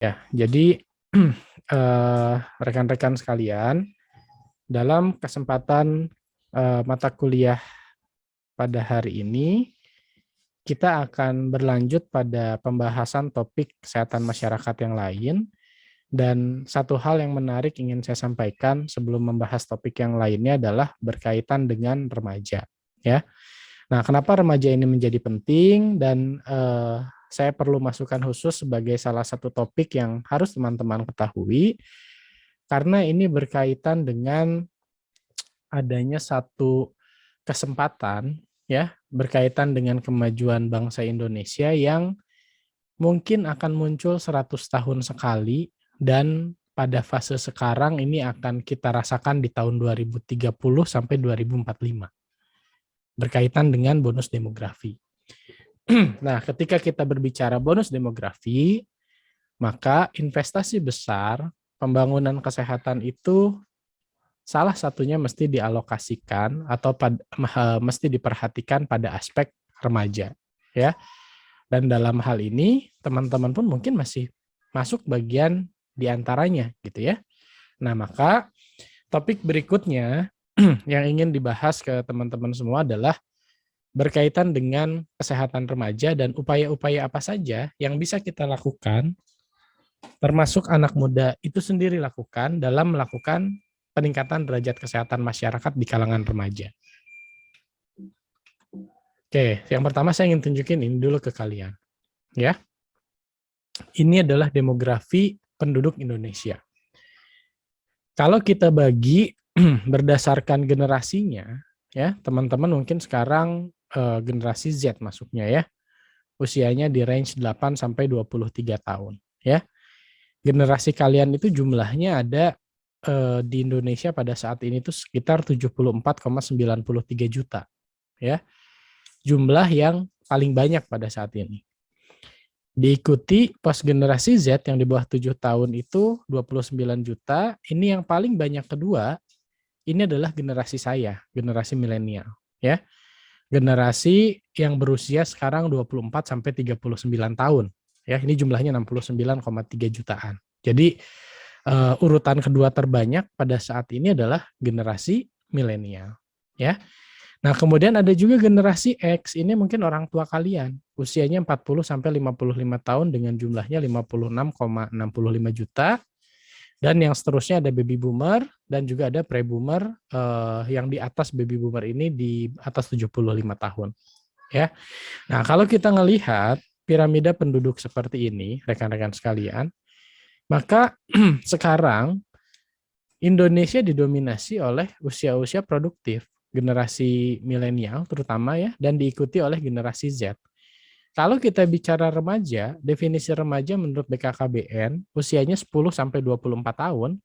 Ya, jadi rekan-rekan sekalian, dalam kesempatan mata kuliah pada hari ini, kita akan berlanjut pada pembahasan topik kesehatan masyarakat yang lain. Dan satu hal yang menarik ingin saya sampaikan sebelum membahas topik yang lainnya adalah berkaitan dengan remaja. Ya, nah kenapa remaja ini menjadi penting dan saya perlu masukan khusus sebagai salah satu topik yang harus teman-teman ketahui karena ini berkaitan dengan adanya satu kesempatan ya berkaitan dengan kemajuan bangsa Indonesia yang mungkin akan muncul 100 tahun sekali dan pada fase sekarang ini akan kita rasakan di tahun 2030 sampai 2045 berkaitan dengan bonus demografi. Nah, ketika kita berbicara bonus demografi, maka investasi besar pembangunan kesehatan itu salah satunya mesti dialokasikan atau mesti diperhatikan pada aspek remaja, ya. Dan dalam hal ini teman-teman pun mungkin masih masuk bagian diantaranya, gitu ya. Nah, maka topik berikutnya yang ingin dibahas ke teman-teman semua adalah berkaitan dengan kesehatan remaja dan upaya-upaya apa saja yang bisa kita lakukan, termasuk anak muda itu sendiri lakukan dalam melakukan peningkatan derajat kesehatan masyarakat di kalangan remaja. Oke, yang pertama saya ingin tunjukin ini dulu ke kalian. Ya, ini adalah demografi penduduk Indonesia. Kalau kita bagi berdasarkan generasinya, ya teman-teman mungkin sekarang generasi Z masuknya ya, usianya di range 8 sampai 23 tahun. Ya, generasi kalian itu jumlahnya ada di Indonesia pada saat ini tuh sekitar 74,93 juta. Ya, jumlah yang paling banyak pada saat ini. Diikuti pos generasi Z yang di bawah 7 tahun itu 29 juta. Ini yang paling banyak kedua, ini adalah generasi saya, generasi milenial. Ya, generasi yang berusia sekarang 24 sampai 39 tahun. Ya, ini jumlahnya 69,3 jutaan. Jadi urutan kedua terbanyak pada saat ini adalah generasi milenial. Ya. Nah, kemudian ada juga generasi X, ini mungkin orang tua kalian, usianya 40 sampai 55 tahun dengan jumlahnya 56,65 juta, dan yang seterusnya ada baby boomer dan juga ada pre-boomer yang di atas baby boomer ini di atas 75 tahun. Ya. Nah, kalau kita ngelihat piramida penduduk seperti ini, rekan-rekan sekalian, maka sekarang Indonesia didominasi oleh usia-usia produktif, generasi milenial terutama ya, dan diikuti oleh generasi Z. Kalau kita bicara remaja, definisi remaja menurut BKKBN, usianya 10 sampai 24 tahun,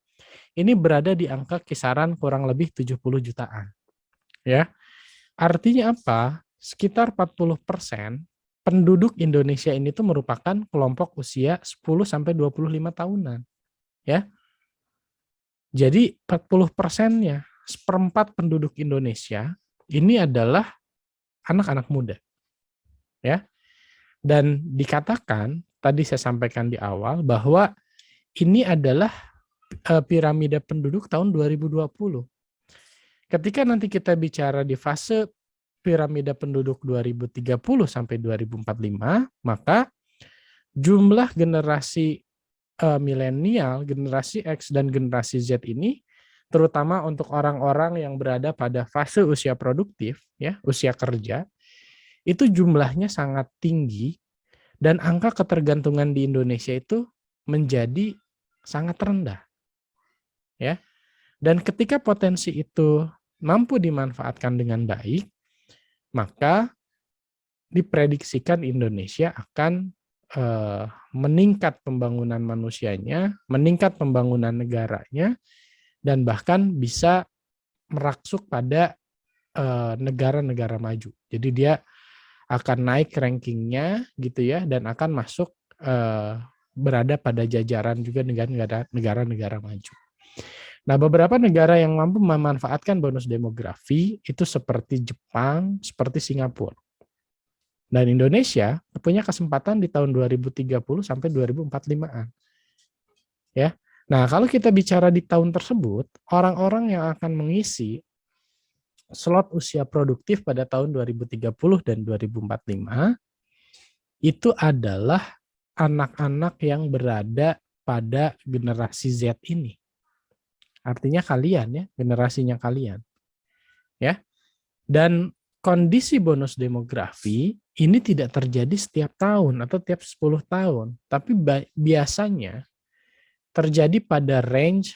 ini berada di angka kisaran kurang lebih 70 jutaan. Ya. Artinya apa? Sekitar 40% penduduk Indonesia ini tuh merupakan kelompok usia 10 sampai 25 tahunan. Ya. Jadi 40%-nya, seperempat penduduk Indonesia ini adalah anak-anak muda. Ya. Dan dikatakan, tadi saya sampaikan di awal, bahwa ini adalah piramida penduduk tahun 2020. Ketika nanti kita bicara di fase piramida penduduk 2030 sampai 2045, maka jumlah generasi milenial, generasi X, dan generasi Z ini, terutama untuk orang-orang yang berada pada fase usia produktif, ya, usia kerja, itu jumlahnya sangat tinggi dan angka ketergantungan di Indonesia itu menjadi sangat rendah. Ya. Dan ketika potensi itu mampu dimanfaatkan dengan baik, maka diprediksikan Indonesia akan meningkat pembangunan manusianya, meningkat pembangunan negaranya, dan bahkan bisa merangsuk pada negara-negara maju. Jadi dia akan naik rankingnya gitu ya, dan akan masuk berada pada jajaran juga negara-negara maju. Nah, beberapa negara yang mampu memanfaatkan bonus demografi itu seperti Jepang, seperti Singapura. Dan Indonesia punya kesempatan di tahun 2030 sampai 2045-an. ya. Nah, kalau kita bicara di tahun tersebut, orang-orang yang akan mengisi slot usia produktif pada tahun 2030 dan 2045 itu adalah anak-anak yang berada pada generasi Z ini. Artinya kalian ya, generasinya kalian. Ya. Dan kondisi bonus demografi ini tidak terjadi setiap tahun atau tiap 10 tahun, tapi biasanya terjadi pada range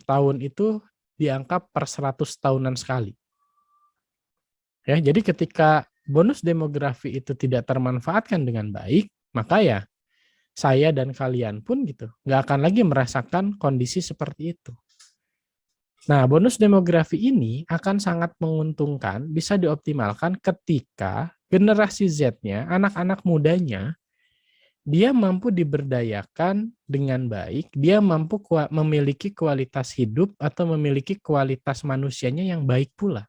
tahun itu diangkat per 100 tahunan sekali. Ya, jadi ketika bonus demografi itu tidak termanfaatkan dengan baik, maka ya saya dan kalian pun gitu nggak akan lagi merasakan kondisi seperti itu. Nah, bonus demografi ini akan sangat menguntungkan, bisa dioptimalkan ketika generasi Z-nya, anak-anak mudanya, dia mampu diberdayakan dengan baik, dia mampu memiliki kualitas hidup atau memiliki kualitas manusianya yang baik pula.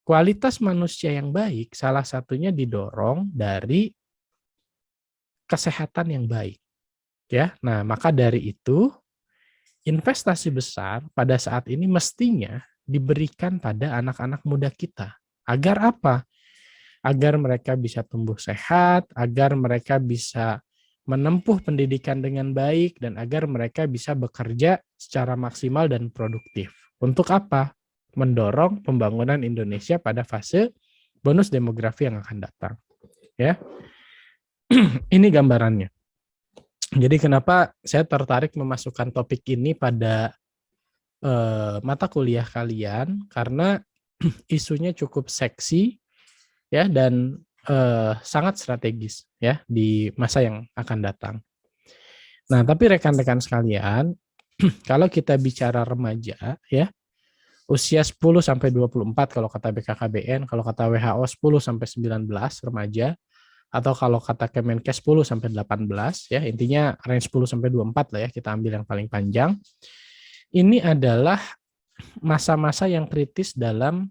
Kualitas manusia yang baik salah satunya didorong dari kesehatan yang baik. Ya, nah maka dari itu investasi besar pada saat ini mestinya diberikan pada anak-anak muda kita. Agar apa? Agar mereka bisa tumbuh sehat, agar mereka bisa menempuh pendidikan dengan baik, dan agar mereka bisa bekerja secara maksimal dan produktif. Untuk apa? Mendorong pembangunan Indonesia pada fase bonus demografi yang akan datang. Ya, ini gambarannya. Jadi kenapa saya tertarik memasukkan topik ini pada mata kuliah kalian, karena isunya cukup seksi ya, dan sangat strategis ya di masa yang akan datang. Nah, tapi rekan-rekan sekalian, kalau kita bicara remaja ya, usia 10 sampai 24 kalau kata BKKBN, kalau kata WHO 10 sampai 19 remaja, atau kalau kata Kemenkes 10 sampai 18 ya, intinya range 10 sampai 24 lah ya, kita ambil yang paling panjang. Ini adalah masa-masa yang kritis dalam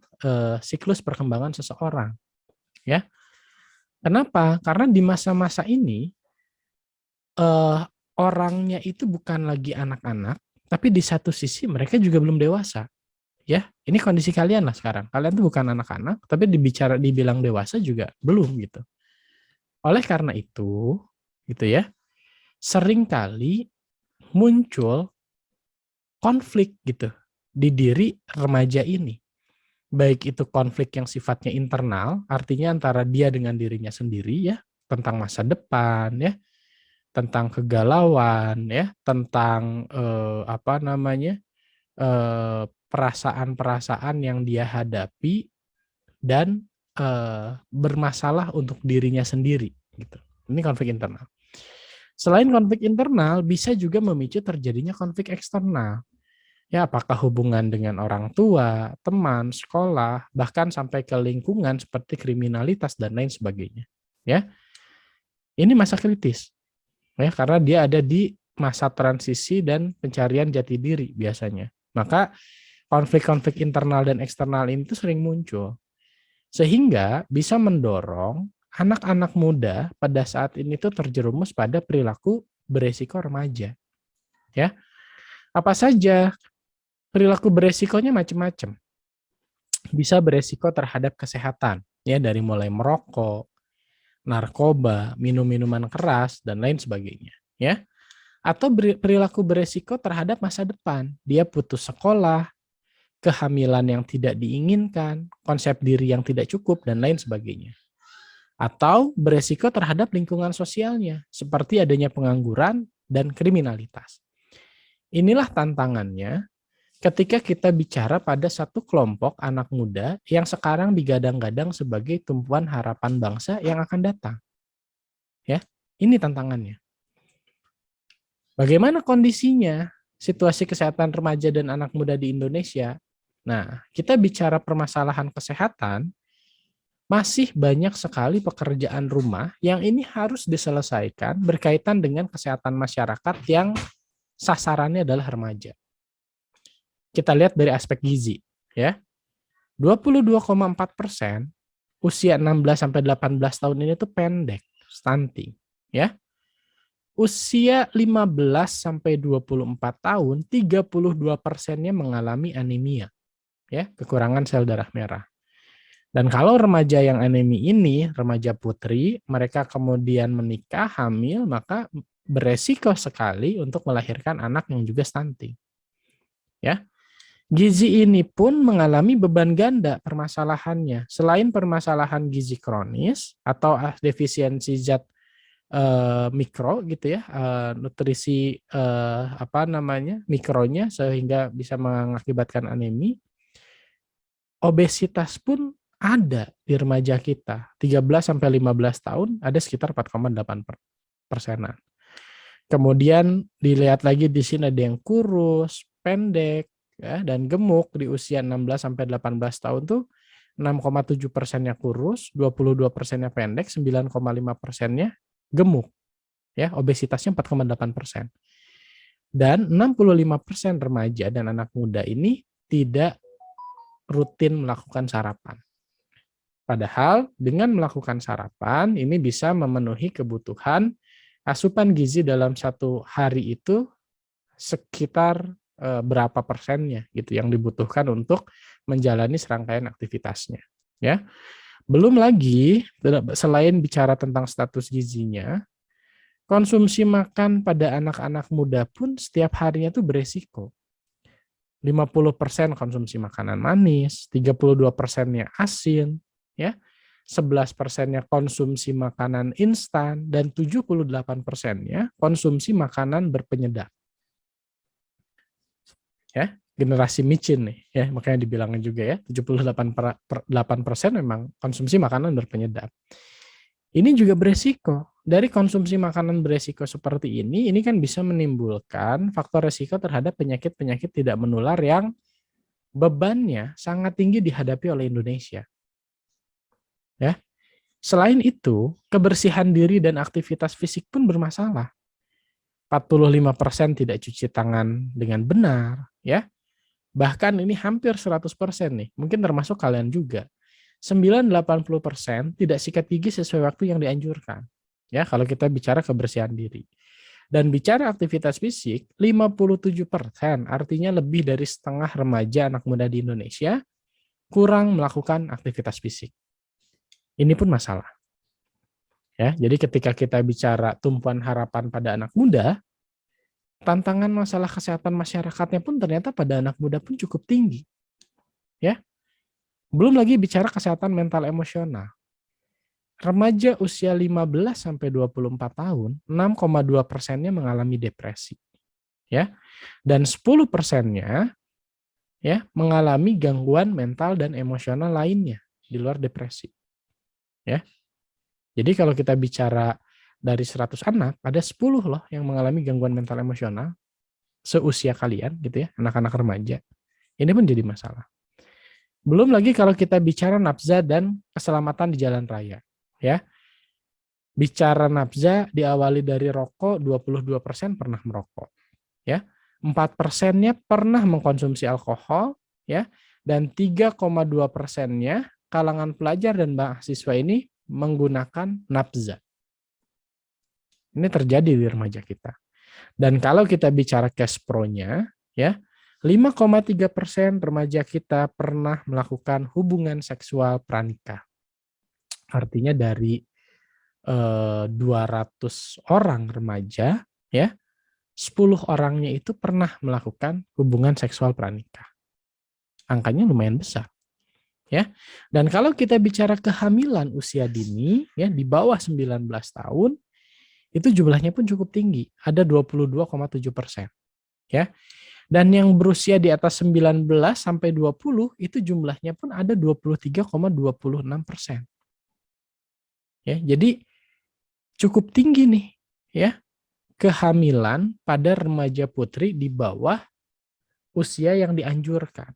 siklus perkembangan seseorang ya. Kenapa? Karena di masa-masa ini orangnya itu bukan lagi anak-anak, tapi di satu sisi mereka juga belum dewasa. Ya, ini kondisi kalian lah sekarang. Kalian tuh bukan anak-anak, tapi dibilang dewasa juga belum gitu. Oleh karena itu, gitu ya, seringkali muncul konflik gitu di diri remaja ini. Baik itu konflik yang sifatnya internal, artinya antara dia dengan dirinya sendiri ya, tentang masa depan ya, tentang kegalauan ya, tentang perasaan-perasaan yang dia hadapi dan bermasalah untuk dirinya sendiri gitu. Ini konflik internal. Selain konflik internal, bisa juga memicu terjadinya konflik eksternal. Ya, apakah hubungan dengan orang tua, teman, sekolah, bahkan sampai ke lingkungan seperti kriminalitas dan lain sebagainya. Ya, ini masa kritis. Ya, karena dia ada di masa transisi dan pencarian jati diri biasanya. Maka konflik-konflik internal dan eksternal ini tuh sering muncul. Sehingga bisa mendorong anak-anak muda pada saat ini tuh terjerumus pada perilaku beresiko remaja. Ya. Apa saja? Perilaku beresikonya macam-macam. Bisa beresiko terhadap kesehatan, ya, dari mulai merokok, narkoba, minum minuman keras dan lain sebagainya, ya. Atau perilaku beresiko terhadap masa depan. Dia putus sekolah, kehamilan yang tidak diinginkan, konsep diri yang tidak cukup dan lain sebagainya. Atau beresiko terhadap lingkungan sosialnya, seperti adanya pengangguran dan kriminalitas. Inilah tantangannya ketika kita bicara pada satu kelompok anak muda yang sekarang digadang-gadang sebagai tumpuan harapan bangsa yang akan datang. Ya, ini tantangannya. Bagaimana kondisinya situasi kesehatan remaja dan anak muda di Indonesia? Nah, kita bicara permasalahan kesehatan, masih banyak sekali pekerjaan rumah yang ini harus diselesaikan berkaitan dengan kesehatan masyarakat yang sasarannya adalah remaja. Kita lihat dari aspek gizi, ya. 22,4% usia 16 sampai 18 tahun ini tuh pendek, stunting, ya. Usia 15 sampai 24 tahun, 32%-nya mengalami anemia, ya, kekurangan sel darah merah. Dan kalau remaja yang anemi ini, remaja putri, mereka kemudian menikah, hamil, maka beresiko sekali untuk melahirkan anak yang juga stunting. Ya. Gizi ini pun mengalami beban ganda permasalahannya. Selain permasalahan gizi kronis atau defisiensi zat mikro gitu ya, nutrisi mikronya sehingga bisa mengakibatkan anemi. Obesitas pun ada di remaja kita. 13 sampai 15 tahun ada sekitar 4,8%. Kemudian dilihat lagi di sini ada yang kurus, pendek, ya, dan gemuk di usia 16 sampai 18 tahun tuh 6,7%-nya kurus, 22%-nya pendek, 9,5%-nya gemuk. Ya, obesitasnya 4,8%. Dan 65% remaja dan anak muda ini tidak rutin melakukan sarapan. Padahal dengan melakukan sarapan ini bisa memenuhi kebutuhan asupan gizi dalam satu hari itu sekitar berapa persennya gitu yang dibutuhkan untuk menjalani serangkaian aktivitasnya. Ya, belum lagi selain bicara tentang status gizinya, konsumsi makan pada anak-anak muda pun setiap harinya tuh beresiko. 50% konsumsi makanan manis, 32%-nya asin, ya. 11%-nya konsumsi makanan instan, dan 78%-nya konsumsi makanan berpenyedap. Ya, generasi micin nih, ya, makanya dibilangnya juga ya, 78% memang konsumsi makanan berpenyedap. Ini juga beresiko. Dari konsumsi makanan beresiko seperti ini kan bisa menimbulkan faktor resiko terhadap penyakit-penyakit tidak menular yang bebannya sangat tinggi dihadapi oleh Indonesia. Ya. Selain itu, kebersihan diri dan aktivitas fisik pun bermasalah. 45% tidak cuci tangan dengan benar, ya. Bahkan ini hampir 100% nih, mungkin termasuk kalian juga. 80% tidak sikat gigi sesuai waktu yang dianjurkan. Ya, kalau kita bicara kebersihan diri. Dan bicara aktivitas fisik, 57%, artinya lebih dari setengah remaja anak muda di Indonesia kurang melakukan aktivitas fisik. Ini pun masalah. Ya, jadi ketika kita bicara tumpuan harapan pada anak muda, tantangan masalah kesehatan masyarakatnya pun ternyata pada anak muda pun cukup tinggi. Ya. Belum lagi bicara kesehatan mental emosional. Remaja usia 15 sampai 24 tahun, 6,2%-nya mengalami depresi. Ya. Dan 10%-nya ya mengalami gangguan mental dan emosional lainnya di luar depresi. Ya. Jadi kalau kita bicara dari 100 anak, ada 10 loh yang mengalami gangguan mental emosional seusia kalian gitu ya, anak-anak remaja. Ini pun jadi masalah. Belum lagi kalau kita bicara nafza dan keselamatan di jalan raya, ya. Bicara nafza diawali dari rokok, 22% pernah merokok, ya. 4%-nya pernah mengkonsumsi alkohol, ya. Dan 3,2%-nya kalangan pelajar dan mahasiswa ini menggunakan nafza. Ini terjadi di remaja kita. Dan kalau kita bicara cash pro-nya, ya, 5,3% remaja kita pernah melakukan hubungan seksual pranikah. Artinya dari 200 orang remaja, ya, 10 orangnya itu pernah melakukan hubungan seksual pranikah. Angkanya lumayan besar. Ya. Dan kalau kita bicara kehamilan usia dini, ya, di bawah 19 tahun, itu jumlahnya pun cukup tinggi, ada 22,7%. Ya. Dan yang berusia di atas 19 sampai 20 itu jumlahnya pun ada 23,26%. Ya, jadi cukup tinggi nih, ya, kehamilan pada remaja putri di bawah usia yang dianjurkan.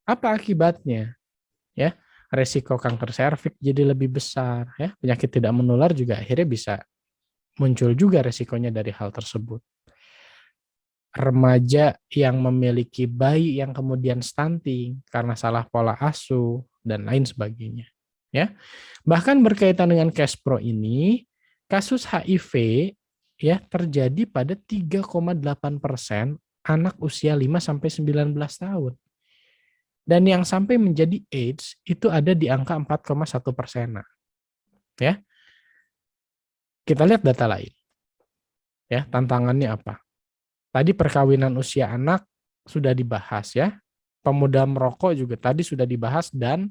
Apa akibatnya? Ya, resiko kanker serviks jadi lebih besar, ya. Penyakit tidak menular juga akhirnya bisa muncul juga resikonya dari hal tersebut. Remaja yang memiliki bayi yang kemudian stunting karena salah pola asuh dan lain sebagainya, ya. Bahkan berkaitan dengan cash pro ini, kasus HIV ya terjadi pada 3,8% anak usia 5-19 tahun. Dan yang sampai menjadi AIDS itu ada di angka 4,1%. Ya. Kita lihat data lain. Ya, tantangannya apa? Tadi perkawinan usia anak sudah dibahas ya. Pemuda merokok juga tadi sudah dibahas dan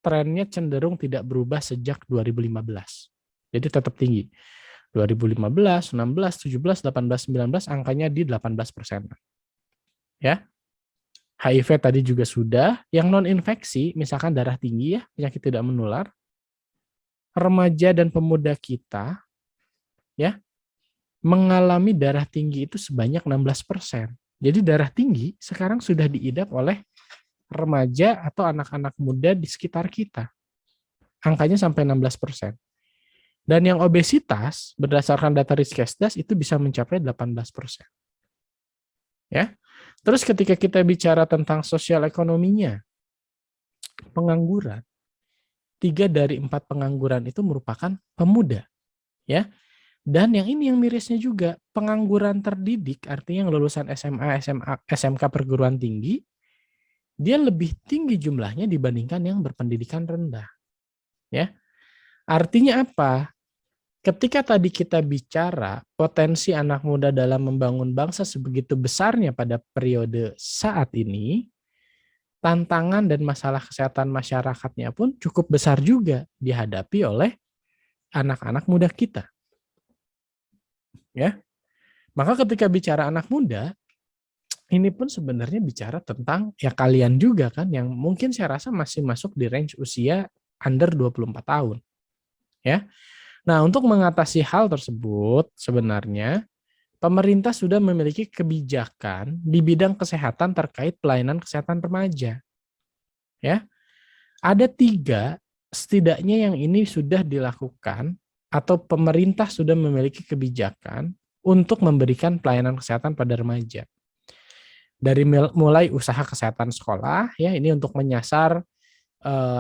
trennya cenderung tidak berubah sejak 2015. Jadi tetap tinggi. 2015, 16, 17, 18, 19 angkanya di 18%. Ya. HIV tadi juga sudah, yang non infeksi misalkan darah tinggi ya, penyakit tidak menular. Remaja dan pemuda kita ya mengalami darah tinggi itu sebanyak 16%. Jadi darah tinggi sekarang sudah diidap oleh remaja atau anak-anak muda di sekitar kita. Angkanya sampai 16%. Dan yang obesitas berdasarkan data Riskesdas itu bisa mencapai 18%. Ya. Terus ketika kita bicara tentang sosial ekonominya, pengangguran, 3 dari 4 pengangguran itu merupakan pemuda. Ya. Dan yang ini yang mirisnya juga, pengangguran terdidik, artinya yang lulusan SMA, SMK perguruan tinggi, dia lebih tinggi jumlahnya dibandingkan yang berpendidikan rendah. Ya. Artinya apa? Ketika tadi kita bicara potensi anak muda dalam membangun bangsa sebegitu besarnya pada periode saat ini, tantangan dan masalah kesehatan masyarakatnya pun cukup besar juga dihadapi oleh anak-anak muda kita. Ya. Maka ketika bicara anak muda, ini pun sebenarnya bicara tentang ya kalian juga kan yang mungkin saya rasa masih masuk di range usia under 24 tahun. Ya. Nah, untuk mengatasi hal tersebut sebenarnya pemerintah sudah memiliki kebijakan di bidang kesehatan terkait pelayanan kesehatan remaja. Ya. Ada 3 setidaknya yang ini sudah dilakukan atau pemerintah sudah memiliki kebijakan untuk memberikan pelayanan kesehatan pada remaja. Dari mulai usaha kesehatan sekolah, ya ini untuk menyasar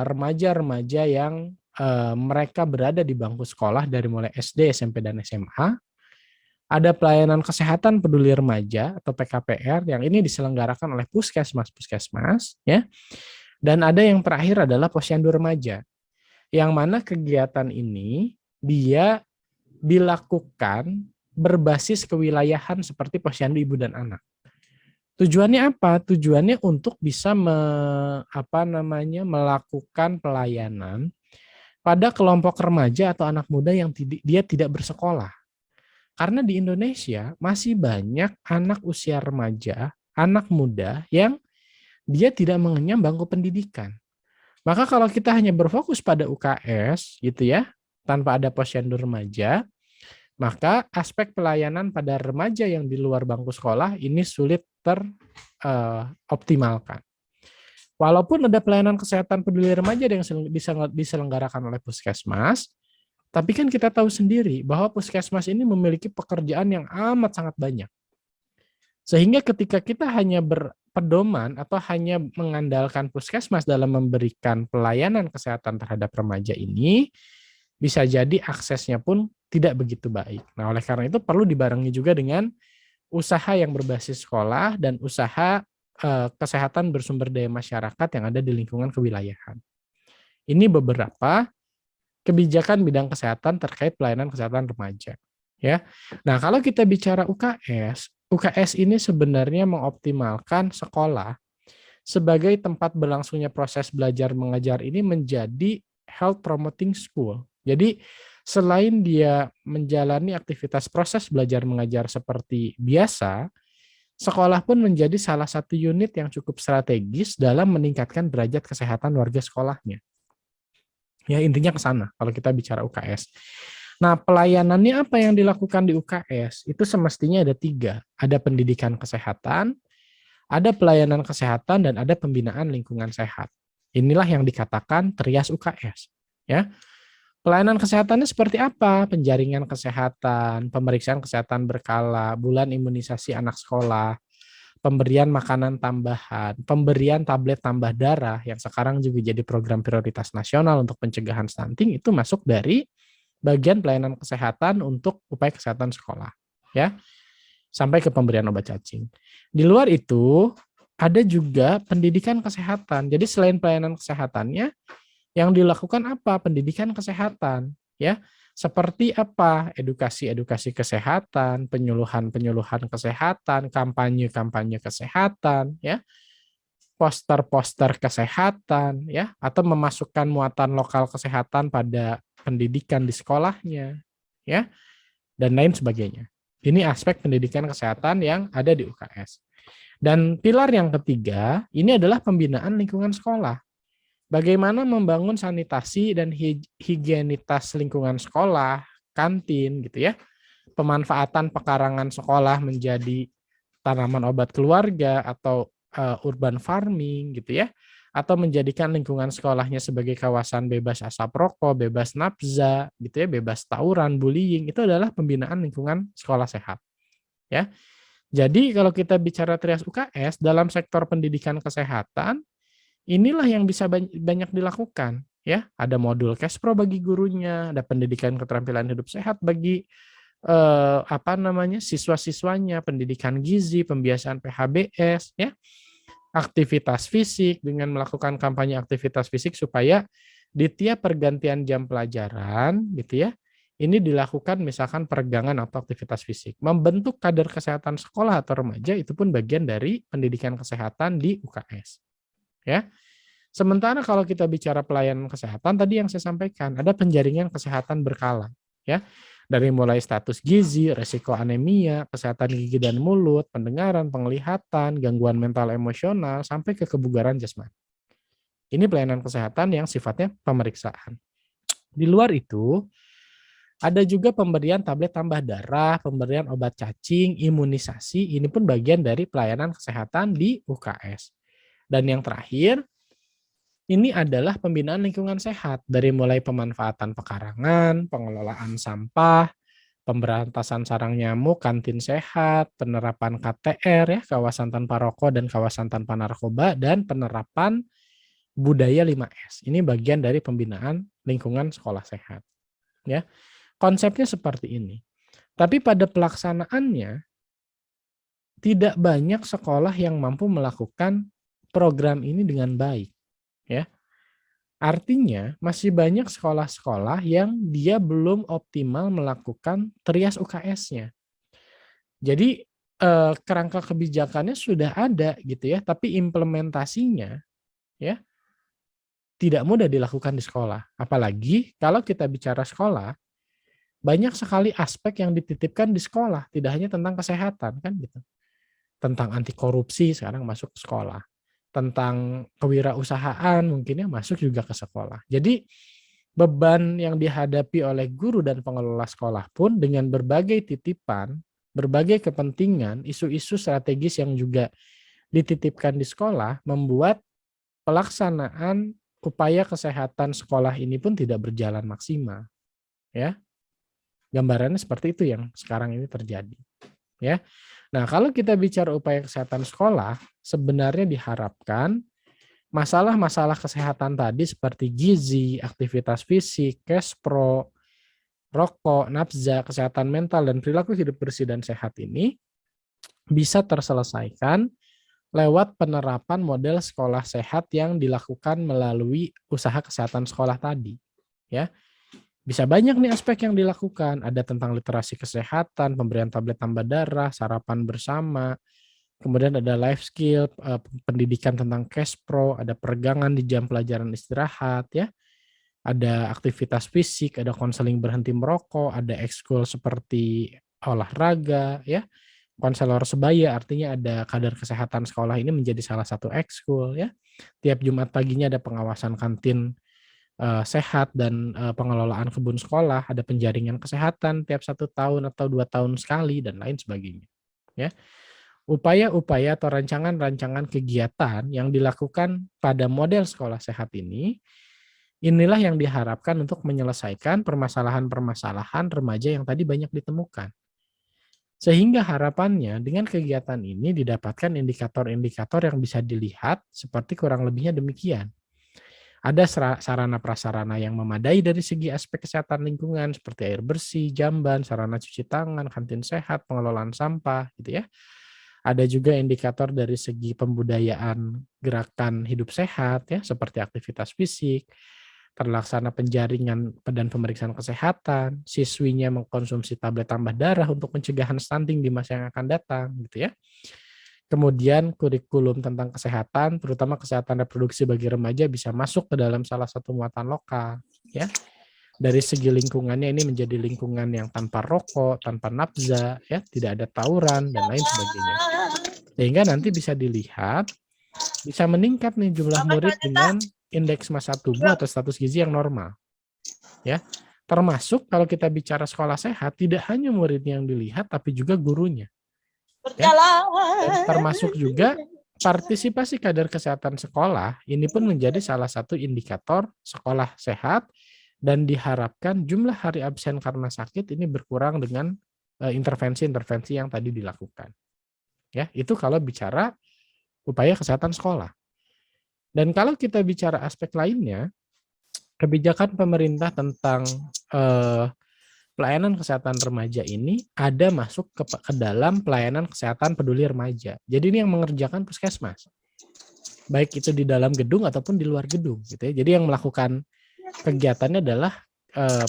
remaja-remaja yang mereka berada di bangku sekolah dari mulai SD, SMP, dan SMA. Ada pelayanan kesehatan peduli remaja atau PKPR yang ini diselenggarakan oleh puskesmas, ya. Dan ada yang terakhir adalah posyandu remaja, yang mana kegiatan ini dia dilakukan berbasis kewilayahan seperti posyandu ibu dan anak. Tujuannya apa? Tujuannya untuk bisa melakukan pelayanan pada kelompok remaja atau anak muda yang dia tidak bersekolah. Karena di Indonesia masih banyak anak usia remaja, anak muda yang dia tidak mengenyam bangku pendidikan. Maka kalau kita hanya berfokus pada UKS gitu ya, tanpa ada posyandu remaja, maka aspek pelayanan pada remaja yang di luar bangku sekolah ini sulit teroptimalkan. Walaupun ada pelayanan kesehatan peduli remaja yang bisa diselenggarakan oleh puskesmas, tapi kan kita tahu sendiri bahwa puskesmas ini memiliki pekerjaan yang amat sangat banyak. Sehingga ketika kita hanya berpedoman atau hanya mengandalkan puskesmas dalam memberikan pelayanan kesehatan terhadap remaja ini, bisa jadi aksesnya pun tidak begitu baik. Nah, oleh karena itu perlu dibarengi juga dengan usaha yang berbasis sekolah dan usaha kesehatan bersumber daya masyarakat yang ada di lingkungan kewilayahan. Ini beberapa kebijakan bidang kesehatan terkait pelayanan kesehatan remaja. Ya. Nah, kalau kita bicara UKS ini sebenarnya mengoptimalkan sekolah sebagai tempat berlangsungnya proses belajar mengajar ini menjadi health promoting school. Jadi selain dia menjalani aktivitas proses belajar mengajar seperti biasa, sekolah pun menjadi salah satu unit yang cukup strategis dalam meningkatkan derajat kesehatan warga sekolahnya. Ya intinya ke sana kalau kita bicara UKS. Nah, pelayanannya apa yang dilakukan di UKS? Itu semestinya ada 3. Ada pendidikan kesehatan, ada pelayanan kesehatan, dan ada pembinaan lingkungan sehat. Inilah yang dikatakan trias UKS. Ya. Pelayanan kesehatannya seperti apa? Penjaringan kesehatan, pemeriksaan kesehatan berkala, bulan imunisasi anak sekolah, pemberian makanan tambahan, pemberian tablet tambah darah yang sekarang juga jadi program prioritas nasional untuk pencegahan stunting itu masuk dari bagian pelayanan kesehatan untuk upaya kesehatan sekolah, ya, sampai ke pemberian obat cacing. Di luar itu ada juga pendidikan kesehatan. Jadi selain pelayanan kesehatannya, yang dilakukan apa? Pendidikan kesehatan, ya. Seperti apa? Edukasi-edukasi kesehatan, penyuluhan-penyuluhan kesehatan, kampanye-kampanye kesehatan, ya. Poster-poster kesehatan, ya, atau memasukkan muatan lokal kesehatan pada pendidikan di sekolahnya, ya, dan lain sebagainya. Ini aspek pendidikan kesehatan yang ada di UKS. Dan pilar yang ketiga, ini adalah pembinaan lingkungan sekolah. Bagaimana membangun sanitasi dan higienitas lingkungan sekolah, kantin, gitu ya. Pemanfaatan pekarangan sekolah menjadi tanaman obat keluarga atau urban farming, gitu ya. Atau menjadikan lingkungan sekolahnya sebagai kawasan bebas asap rokok, bebas nafza, gitu ya, bebas tawuran, bullying, itu adalah pembinaan lingkungan sekolah sehat, ya. Jadi kalau kita bicara trias UKS dalam sektor pendidikan kesehatan, inilah yang bisa banyak dilakukan, ya. Ada modul Kespro bagi gurunya, ada pendidikan keterampilan hidup sehat bagi siswa-siswanya, pendidikan gizi, pembiasaan PHBS, ya. Aktivitas fisik dengan melakukan kampanye aktivitas fisik supaya di tiap pergantian jam pelajaran, gitu ya, ini dilakukan misalkan peregangan atau aktivitas fisik. Membentuk kader kesehatan sekolah atau remaja itu pun bagian dari pendidikan kesehatan di UKS, ya. Sementara kalau kita bicara pelayanan kesehatan tadi yang saya sampaikan, ada penjaringan kesehatan berkala, ya. Dari mulai status gizi, resiko anemia, kesehatan gigi dan mulut, pendengaran, penglihatan, gangguan mental emosional, sampai ke kebugaran jasmani. Ini pelayanan kesehatan yang sifatnya pemeriksaan. Di luar itu, ada juga pemberian tablet tambah darah, pemberian obat cacing, imunisasi, ini pun bagian dari pelayanan kesehatan di UKS. Dan yang terakhir, ini adalah pembinaan lingkungan sehat, dari mulai pemanfaatan pekarangan, pengelolaan sampah, pemberantasan sarang nyamuk, kantin sehat, penerapan KTR, ya, kawasan tanpa rokok dan kawasan tanpa narkoba, dan penerapan budaya 5S. Ini bagian dari pembinaan lingkungan sekolah sehat, ya. Konsepnya seperti ini. Tapi pada pelaksanaannya tidak banyak sekolah yang mampu melakukan program ini dengan baik, ya. Artinya, masih banyak sekolah-sekolah yang dia belum optimal melakukan trias UKS-nya. Jadi, kerangka kebijakannya sudah ada gitu ya, tapi implementasinya ya tidak mudah dilakukan di sekolah. Apalagi kalau kita bicara sekolah, banyak sekali aspek yang dititipkan di sekolah, tidak hanya tentang kesehatan kan gitu. Tentang anti korupsi sekarang masuk ke sekolah. Tentang kewirausahaan mungkin ya masuk juga ke sekolah. Jadi beban yang dihadapi oleh guru dan pengelola sekolah pun dengan berbagai titipan, berbagai kepentingan, isu-isu strategis yang juga dititipkan di sekolah membuat pelaksanaan upaya kesehatan sekolah ini pun tidak berjalan maksimal, ya. Gambarannya seperti itu yang sekarang ini terjadi, ya. Nah, kalau kita bicara upaya kesehatan sekolah, sebenarnya diharapkan masalah-masalah kesehatan tadi seperti gizi, aktivitas fisik, Kespro, rokok, nafza, kesehatan mental, dan perilaku hidup bersih dan sehat ini bisa terselesaikan lewat penerapan model sekolah sehat yang dilakukan melalui usaha kesehatan sekolah tadi, ya. Bisa banyak nih aspek yang dilakukan, ada tentang literasi kesehatan, pemberian tablet tambah darah, sarapan bersama, kemudian ada life skill, pendidikan tentang Kespro, ada peregangan di jam pelajaran istirahat, ya. Ada aktivitas fisik, ada konseling berhenti merokok, ada ekskul seperti olahraga, ya. Konselor sebaya, artinya ada kader kesehatan sekolah ini menjadi salah satu ekskul, ya. Tiap Jumat paginya ada pengawasan kantin sehat dan pengelolaan kebun sekolah, ada penjaringan kesehatan tiap 1 tahun atau 2 tahun sekali, dan lain sebagainya, ya. Upaya-upaya atau rancangan-rancangan kegiatan yang dilakukan pada model sekolah sehat ini, inilah yang diharapkan untuk menyelesaikan permasalahan-permasalahan remaja yang tadi banyak ditemukan. Sehingga harapannya dengan kegiatan ini didapatkan indikator-indikator yang bisa dilihat seperti kurang lebihnya demikian. Ada sarana prasarana yang memadai dari segi aspek kesehatan lingkungan seperti air bersih, jamban, sarana cuci tangan, kantin sehat, pengelolaan sampah gitu ya. Ada juga indikator dari segi pembudayaan gerakan hidup sehat ya seperti aktivitas fisik, terlaksana penjaringan dan pemeriksaan kesehatan, siswinya mengkonsumsi tablet tambah darah untuk pencegahan stunting di masa yang akan datang gitu ya. Kemudian kurikulum tentang kesehatan, terutama kesehatan reproduksi bagi remaja bisa masuk ke dalam salah satu muatan lokal, ya. Dari segi lingkungannya ini menjadi lingkungan yang tanpa rokok, tanpa nafza, ya, tidak ada tawuran dan lain sebagainya. Sehingga nanti bisa dilihat bisa meningkat nih jumlah murid dengan indeks massa tubuh atau status gizi yang normal, ya. Termasuk kalau kita bicara sekolah sehat, tidak hanya muridnya yang dilihat tapi juga gurunya. Ya. Dan termasuk juga partisipasi kader kesehatan sekolah ini pun menjadi salah satu indikator sekolah sehat dan diharapkan jumlah hari absen karena sakit ini berkurang dengan intervensi-intervensi yang tadi dilakukan. Ya, itu kalau bicara upaya kesehatan sekolah. Dan kalau kita bicara aspek lainnya, kebijakan pemerintah tentang pelayanan kesehatan remaja ini ada masuk ke dalam pelayanan kesehatan peduli remaja. Jadi ini yang mengerjakan puskesmas. Baik itu di dalam gedung ataupun di luar gedung gitu ya. Jadi yang melakukan kegiatannya adalah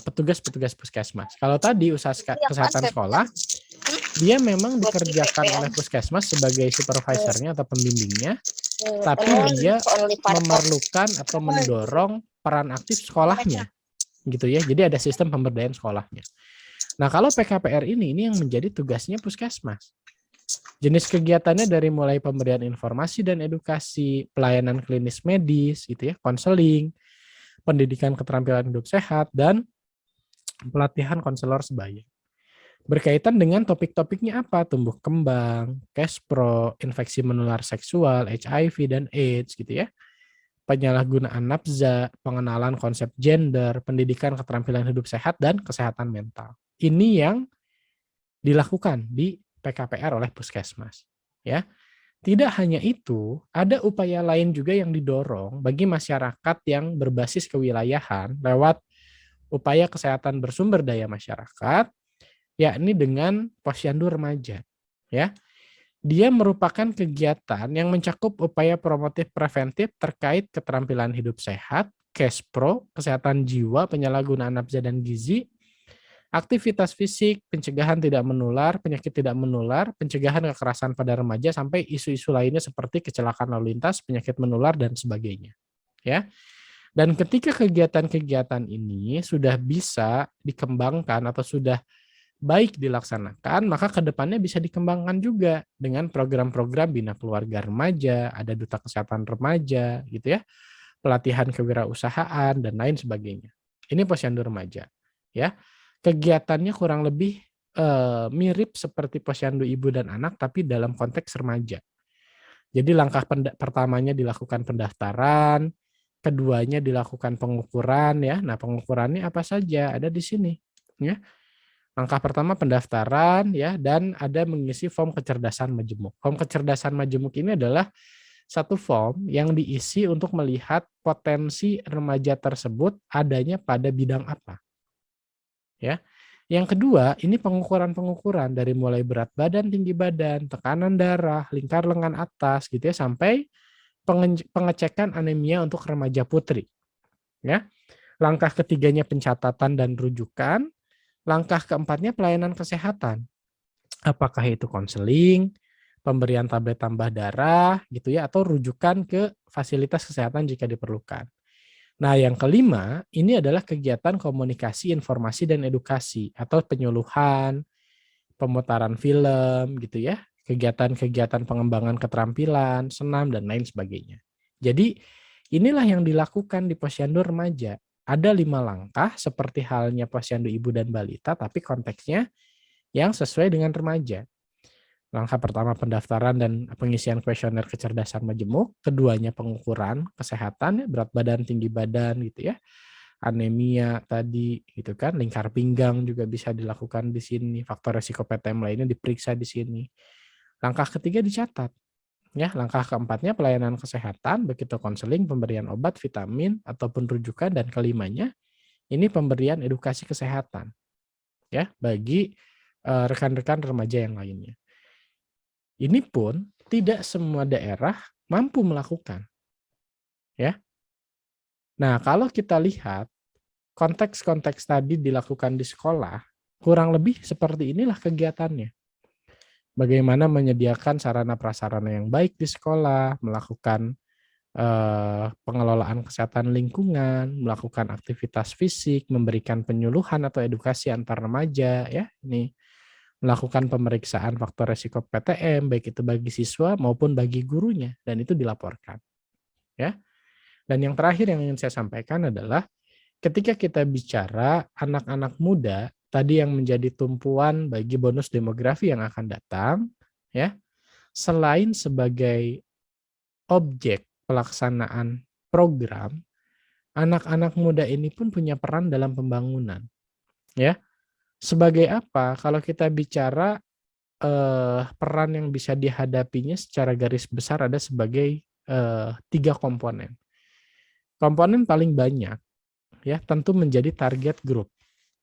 petugas-petugas puskesmas. Kalau tadi usaha kesehatan sekolah, dia memang dikerjakan oleh puskesmas sebagai supervisornya atau pembimbingnya, tapi dia memerlukan atau mendorong peran aktif sekolahnya gitu ya. Jadi ada sistem pemberdayaan sekolahnya. Nah, kalau PKPR ini yang menjadi tugasnya puskesmas. Jenis kegiatannya dari mulai pemberian informasi dan edukasi, pelayanan klinis medis gitu ya, konseling, pendidikan keterampilan hidup sehat, dan pelatihan konselor sebaya. Berkaitan dengan topik-topiknya apa? Tumbuh kembang, KESPRO, infeksi menular seksual, HIV dan AIDS gitu ya. Penyalahgunaan nafza, pengenalan konsep gender, pendidikan keterampilan hidup sehat, dan kesehatan mental. Ini yang dilakukan di PKPR oleh puskesmas. Ya, tidak hanya itu, ada upaya lain juga yang didorong bagi masyarakat yang berbasis kewilayahan lewat upaya kesehatan bersumber daya masyarakat, yakni dengan posyandu remaja. Ya, dia merupakan kegiatan yang mencakup upaya promotif preventif terkait keterampilan hidup sehat, KESPRO, kesehatan jiwa, penyalahgunaan nafza dan gizi, aktivitas fisik, pencegahan tidak menular, penyakit tidak menular, pencegahan kekerasan pada remaja, sampai isu-isu lainnya seperti kecelakaan lalu lintas, penyakit menular, dan sebagainya. Ya. Dan ketika kegiatan-kegiatan ini sudah bisa dikembangkan atau sudah baik dilaksanakan, maka kedepannya bisa dikembangkan juga dengan program-program bina keluarga remaja, ada duta kesehatan remaja, gitu ya, pelatihan kewirausahaan, dan lain sebagainya. Ini posyandu remaja. Ya. Kegiatannya kurang lebih mirip seperti posyandu ibu dan anak, tapi dalam konteks remaja. Jadi langkah pertamanya dilakukan pendaftaran, keduanya dilakukan pengukuran ya. Nah, pengukurannya apa saja? Ada di sini, ya. Langkah pertama pendaftaran ya, dan ada mengisi form kecerdasan majemuk. Form kecerdasan majemuk ini adalah satu form yang diisi untuk melihat potensi remaja tersebut adanya pada bidang apa. Ya. Yang kedua, ini pengukuran-pengukuran dari mulai berat badan, tinggi badan, tekanan darah, lingkar lengan atas gitu ya, sampai pengecekan anemia untuk remaja putri. Ya. Langkah ketiganya pencatatan dan rujukan. Langkah keempatnya pelayanan kesehatan. Apakah itu konseling, pemberian tablet tambah darah gitu ya, atau rujukan ke fasilitas kesehatan jika diperlukan. Nah, yang kelima, ini adalah kegiatan komunikasi, informasi, dan edukasi, atau penyuluhan, pemutaran film, gitu ya, kegiatan-kegiatan pengembangan keterampilan, senam, dan lain sebagainya. Jadi, inilah yang dilakukan di posyandu remaja. Ada 5 langkah, seperti halnya posyandu ibu dan balita, tapi konteksnya yang sesuai dengan remaja. Langkah pertama pendaftaran dan pengisian kuesioner kecerdasan majemuk, keduanya pengukuran kesehatan, berat badan, tinggi badan gitu ya. Anemia tadi gitu kan, lingkar pinggang juga bisa dilakukan di sini, faktor resiko PTM lainnya diperiksa di sini. Langkah ketiga dicatat. Ya, langkah keempatnya pelayanan kesehatan, begitu konseling, pemberian obat, vitamin ataupun rujukan, dan kelimanya ini pemberian edukasi kesehatan ya bagi rekan-rekan remaja yang lainnya. Ini pun tidak semua daerah mampu melakukan ya. Nah, kalau kita lihat konteks-konteks tadi dilakukan di sekolah, kurang lebih seperti inilah kegiatannya. Bagaimana menyediakan sarana prasarana yang baik di sekolah, melakukan pengelolaan kesehatan lingkungan, melakukan aktivitas fisik, memberikan penyuluhan atau edukasi antar remaja, ya, ini melakukan pemeriksaan faktor resiko PTM, baik itu bagi siswa maupun bagi gurunya, dan itu dilaporkan, ya. Dan yang terakhir yang ingin saya sampaikan adalah ketika kita bicara anak-anak muda, tadi yang menjadi tumpuan bagi bonus demografi yang akan datang, ya, selain sebagai objek pelaksanaan program, anak-anak muda ini pun punya peran dalam pembangunan, ya. Sebagai apa? Kalau kita bicara peran yang bisa dihadapinya secara garis besar ada sebagai 3 komponen. Komponen paling banyak ya tentu menjadi target group.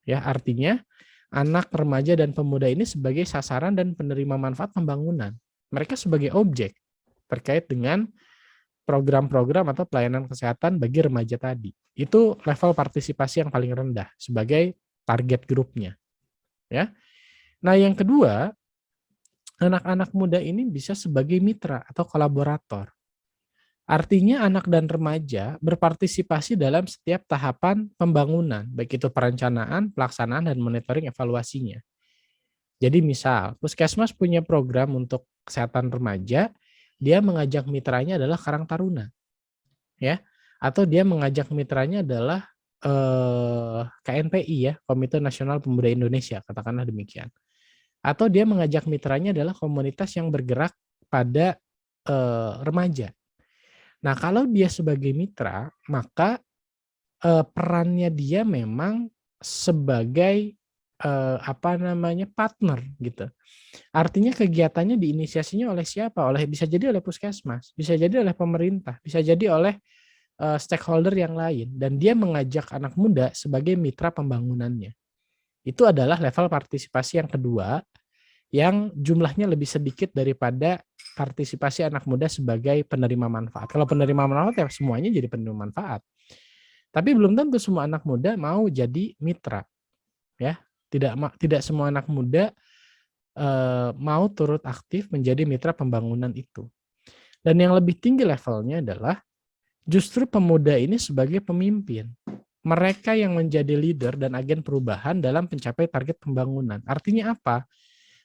Ya, artinya anak, remaja, dan pemuda ini sebagai sasaran dan penerima manfaat pembangunan. Mereka sebagai objek terkait dengan program-program atau pelayanan kesehatan bagi remaja tadi. Itu level partisipasi yang paling rendah sebagai target grupnya. Ya. Nah, yang kedua, anak-anak muda ini bisa sebagai mitra atau kolaborator. Artinya anak dan remaja berpartisipasi dalam setiap tahapan pembangunan, baik itu perencanaan, pelaksanaan, dan monitoring evaluasinya. Jadi misal, Puskesmas punya program untuk kesehatan remaja, dia mengajak mitranya adalah Karang Taruna, ya, atau dia mengajak mitranya adalah KNPI ya, Komite Nasional Pemuda Indonesia, katakanlah demikian. Atau dia mengajak mitranya adalah komunitas yang bergerak pada remaja. Nah, kalau dia sebagai mitra, maka perannya dia memang sebagai partner gitu. Artinya kegiatannya diinisiasinya oleh siapa? Bisa jadi oleh Puskesmas, bisa jadi oleh pemerintah, bisa jadi oleh stakeholder yang lain, dan dia mengajak anak muda sebagai mitra pembangunannya. Itu adalah level partisipasi yang kedua, yang jumlahnya lebih sedikit daripada partisipasi anak muda sebagai penerima manfaat. Kalau penerima manfaat ya semuanya jadi penerima manfaat. Tapi belum tentu semua anak muda mau jadi mitra. Ya, tidak semua anak muda mau turut aktif menjadi mitra pembangunan itu. Dan yang lebih tinggi levelnya adalah justru pemuda ini sebagai pemimpin. Mereka yang menjadi leader dan agen perubahan dalam mencapai target pembangunan. Artinya apa?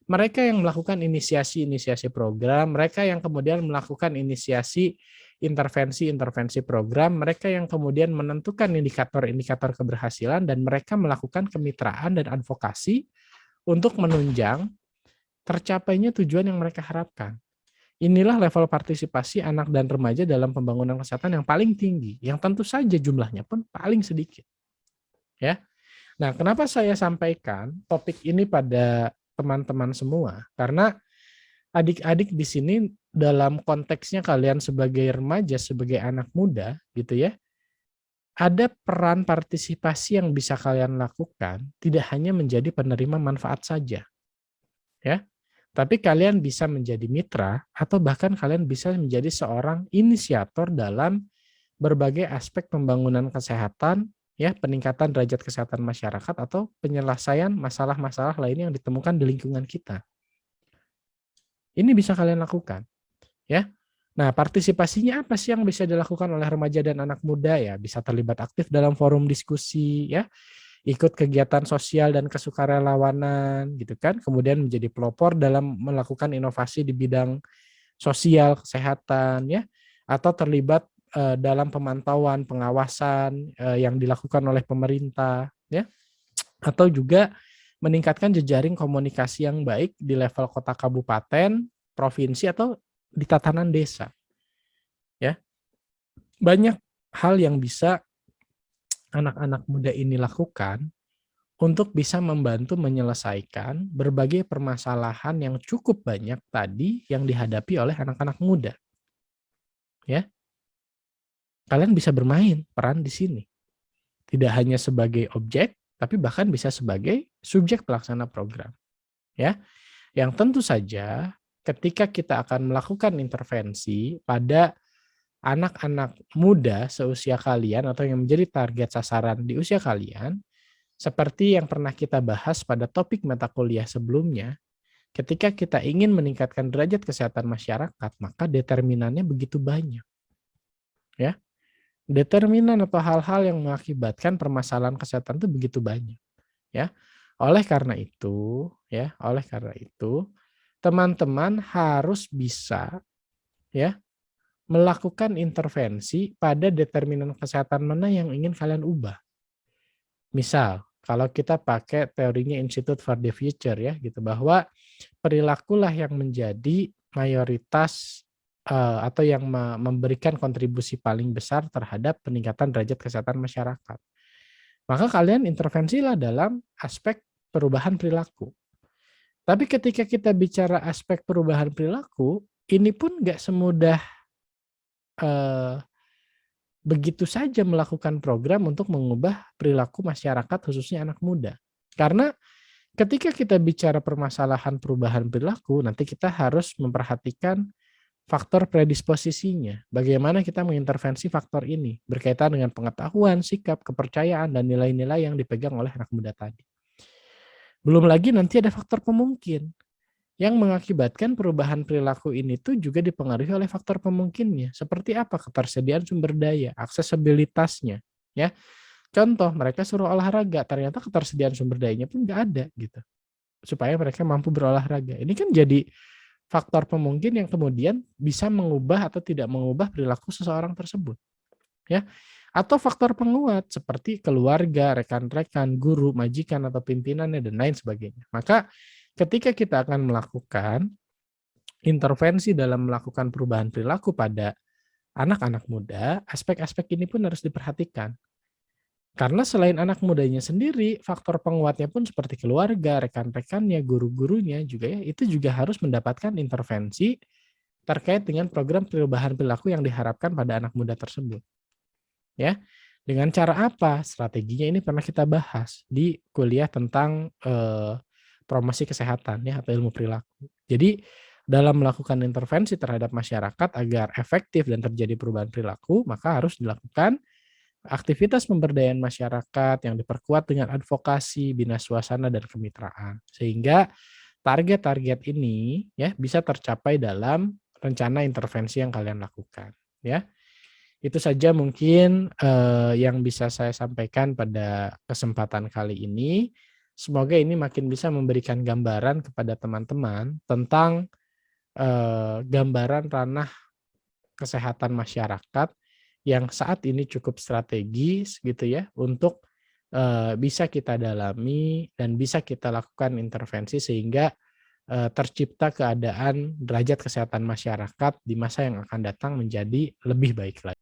Mereka yang melakukan inisiasi program, mereka yang kemudian melakukan inisiasi intervensi program, mereka yang kemudian menentukan indikator-indikator keberhasilan, dan mereka melakukan kemitraan dan advokasi untuk menunjang tercapainya tujuan yang mereka harapkan. Inilah level partisipasi anak dan remaja dalam pembangunan kesehatan yang paling tinggi, yang tentu saja jumlahnya pun paling sedikit. Ya. Nah, kenapa saya sampaikan topik ini pada teman-teman semua? Karena adik-adik di sini dalam konteksnya kalian sebagai remaja, sebagai anak muda gitu ya, ada peran partisipasi yang bisa kalian lakukan, tidak hanya menjadi penerima manfaat saja. Ya. Tapi kalian bisa menjadi mitra atau bahkan kalian bisa menjadi seorang inisiator dalam berbagai aspek pembangunan kesehatan, ya, peningkatan derajat kesehatan masyarakat atau penyelesaian masalah-masalah lain yang ditemukan di lingkungan kita. Ini bisa kalian lakukan, ya. Nah, partisipasinya apa sih yang bisa dilakukan oleh remaja dan anak muda ya? Bisa terlibat aktif dalam forum diskusi, ya, ikut kegiatan sosial dan kesukarelawanan, gitu kan. Kemudian menjadi pelopor dalam melakukan inovasi di bidang sosial, kesehatan, ya, atau terlibat dalam pemantauan, pengawasan yang dilakukan oleh pemerintah, ya, atau juga meningkatkan jejaring komunikasi yang baik di level kota kabupaten, provinsi, atau di tatanan desa. Ya, banyak hal yang bisa anak-anak muda ini lakukan untuk bisa membantu menyelesaikan berbagai permasalahan yang cukup banyak tadi yang dihadapi oleh anak-anak muda. Ya, kalian bisa bermain peran di sini. Tidak hanya sebagai objek, tapi bahkan bisa sebagai subjek pelaksana program. Ya, yang tentu saja ketika kita akan melakukan intervensi pada anak-anak muda seusia kalian atau yang menjadi target sasaran di usia kalian, seperti yang pernah kita bahas pada topik mata kuliah sebelumnya, ketika kita ingin meningkatkan derajat kesehatan masyarakat, maka determinannya begitu banyak. Ya, determinan atau hal-hal yang mengakibatkan permasalahan kesehatan itu begitu banyak. Ya, oleh karena itu, teman-teman harus bisa ya melakukan intervensi pada determinan kesehatan mana yang ingin kalian ubah. Misal, kalau kita pakai teorinya Institute for the Future ya gitu, bahwa perilakulah yang menjadi mayoritas atau yang memberikan kontribusi paling besar terhadap peningkatan derajat kesehatan masyarakat. Maka kalian intervensilah dalam aspek perubahan perilaku. Tapi ketika kita bicara aspek perubahan perilaku, ini pun nggak semudah eee, begitu saja melakukan program untuk mengubah perilaku masyarakat khususnya anak muda. Karena ketika kita bicara permasalahan perubahan perilaku, nanti kita harus memperhatikan faktor predisposisinya. Bagaimana kita mengintervensi faktor ini berkaitan dengan pengetahuan, sikap, kepercayaan, dan nilai-nilai yang dipegang oleh anak muda tadi. Belum lagi nanti ada faktor pemungkin yang mengakibatkan perubahan perilaku ini tuh juga dipengaruhi oleh faktor pemungkinnya. Seperti apa? Ketersediaan sumber daya, aksesibilitasnya. Ya, contoh mereka suruh olahraga, ternyata ketersediaan sumber dayanya pun nggak ada gitu. Supaya mereka mampu berolahraga. Ini kan jadi faktor pemungkin yang kemudian bisa mengubah atau tidak mengubah perilaku seseorang tersebut. Ya, atau faktor penguat seperti keluarga, rekan-rekan, guru, majikan atau pimpinannya dan lain sebagainya. Maka ketika kita akan melakukan intervensi dalam melakukan perubahan perilaku pada anak-anak muda, aspek-aspek ini pun harus diperhatikan. Karena selain anak mudanya sendiri, faktor penguatnya pun seperti keluarga, rekan-rekannya, guru-gurunya juga ya, itu juga harus mendapatkan intervensi terkait dengan program perubahan perilaku yang diharapkan pada anak muda tersebut. Ya, dengan cara apa? Strateginya ini pernah kita bahas di kuliah tentang promosi kesehatan ya atau ilmu perilaku. Jadi dalam melakukan intervensi terhadap masyarakat agar efektif dan terjadi perubahan perilaku, maka harus dilakukan aktivitas pemberdayaan masyarakat yang diperkuat dengan advokasi, bina suasana, dan kemitraan. Sehingga target-target ini ya bisa tercapai dalam rencana intervensi yang kalian lakukan. Ya, itu saja mungkin yang bisa saya sampaikan pada kesempatan kali ini. Semoga ini makin bisa memberikan gambaran kepada teman-teman tentang gambaran ranah kesehatan masyarakat yang saat ini cukup strategis gitu ya untuk bisa kita dalami dan bisa kita lakukan intervensi sehingga tercipta keadaan derajat kesehatan masyarakat di masa yang akan datang menjadi lebih baik lagi.